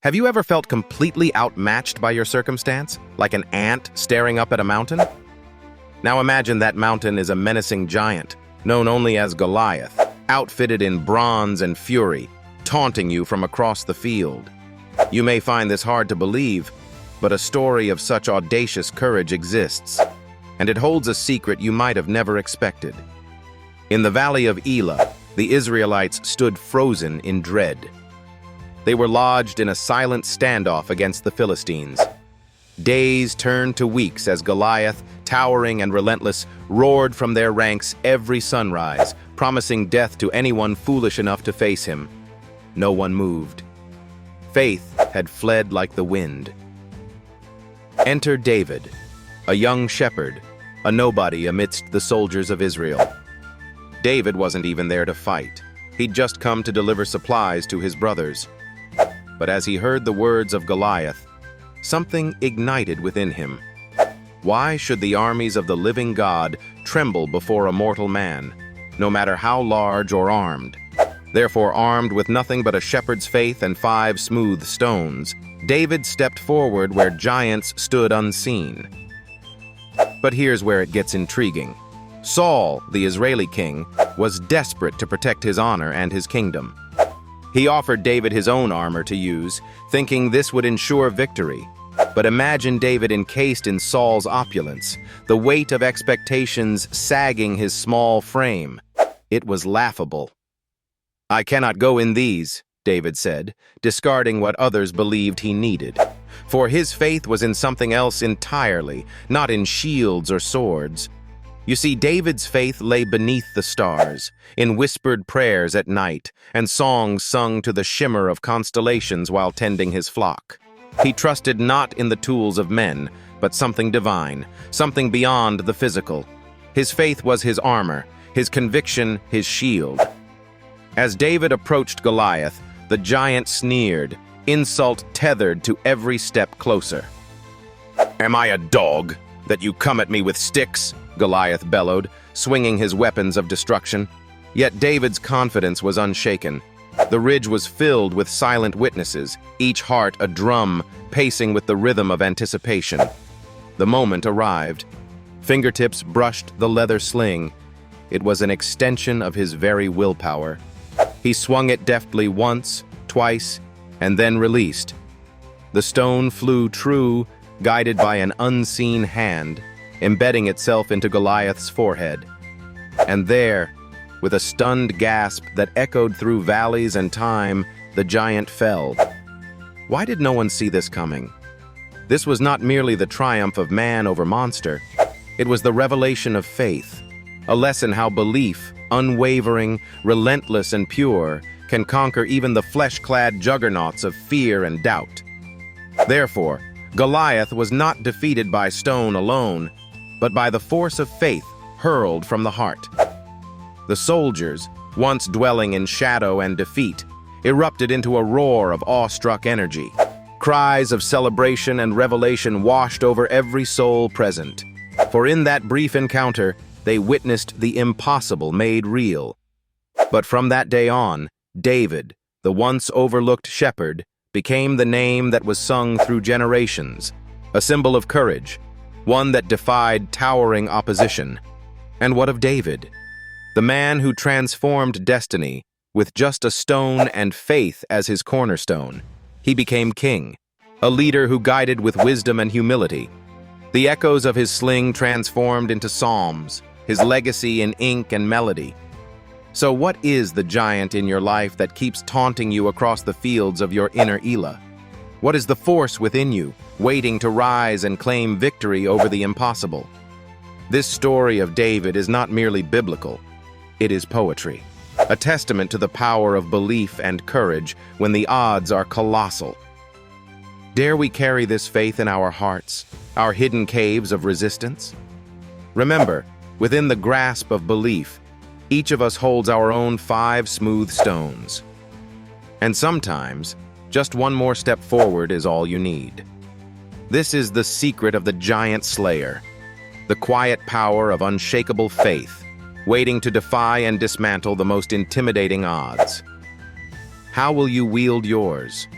Have you ever felt completely outmatched by your circumstance, like an ant staring up at a mountain? Now imagine that mountain is a menacing giant, known only as Goliath, outfitted in bronze and fury, taunting you from across the field. You may find this hard to believe, but a story of such audacious courage exists, and it holds a secret you might have never expected. In the valley of Elah, the Israelites stood frozen in dread. They were lodged in a silent standoff against the Philistines. Days turned to weeks as Goliath, towering and relentless, roared from their ranks every sunrise, promising death to anyone foolish enough to face him. No one moved. Faith had fled like the wind. Enter David, a young shepherd, a nobody amidst the soldiers of Israel. David wasn't even there to fight. He'd just come to deliver supplies to his brothers. But as he heard the words of Goliath, something ignited within him. Why should the armies of the living God tremble before a mortal man, no matter how large or armed? Therefore, armed with nothing but a shepherd's faith and 5 smooth stones, David stepped forward where giants stood unseen. But here's where it gets intriguing. Saul, the Israeli king, was desperate to protect his honor and his kingdom. He offered David his own armor to use, thinking this would ensure victory. But imagine David encased in Saul's opulence, the weight of expectations sagging his small frame. It was laughable. "I cannot go in these," David said, discarding what others believed he needed. For his faith was in something else entirely, not in shields or swords. You see, David's faith lay beneath the stars, in whispered prayers at night, and songs sung to the shimmer of constellations while tending his flock. He trusted not in the tools of men, but something divine, something beyond the physical. His faith was his armor, his conviction his shield. As David approached Goliath, the giant sneered, insult tethered to every step closer. "Am I a dog, that you come at me with sticks?" Goliath bellowed, swinging his weapons of destruction. Yet David's confidence was unshaken. The ridge was filled with silent witnesses, each heart a drum, pacing with the rhythm of anticipation. The moment arrived. Fingertips brushed the leather sling. It was an extension of his very willpower. He swung it deftly once, twice, and then released. The stone flew true, guided by an unseen hand, embedding itself into Goliath's forehead. And there, with a stunned gasp that echoed through valleys and time, the giant fell. Why did no one see this coming? This was not merely the triumph of man over monster. It was the revelation of faith, a lesson how belief, unwavering, relentless, and pure, can conquer even the flesh-clad juggernauts of fear and doubt. Therefore, Goliath was not defeated by stone alone, but by the force of faith hurled from the heart. The soldiers, once dwelling in shadow and defeat, erupted into a roar of awestruck energy. Cries of celebration and revelation washed over every soul present. For in that brief encounter, they witnessed the impossible made real. But from that day on, David, the once overlooked shepherd, became the name that was sung through generations, a symbol of courage, one that defied towering opposition. And what of David? The man who transformed destiny with just a stone and faith as his cornerstone. He became king, a leader who guided with wisdom and humility. The echoes of his sling transformed into psalms, his legacy in ink and melody. So what is the giant in your life that keeps taunting you across the fields of your inner Elah? What is the force within you, waiting to rise and claim victory over the impossible? This story of David is not merely biblical. It is poetry, a testament to the power of belief and courage when the odds are colossal. Dare we carry this faith in our hearts, our hidden caves of resistance? Remember, within the grasp of belief, each of us holds our own 5 smooth stones. And sometimes, just one more step forward is all you need. This is the secret of the giant slayer, the quiet power of unshakable faith, waiting to defy and dismantle the most intimidating odds. How will you wield yours?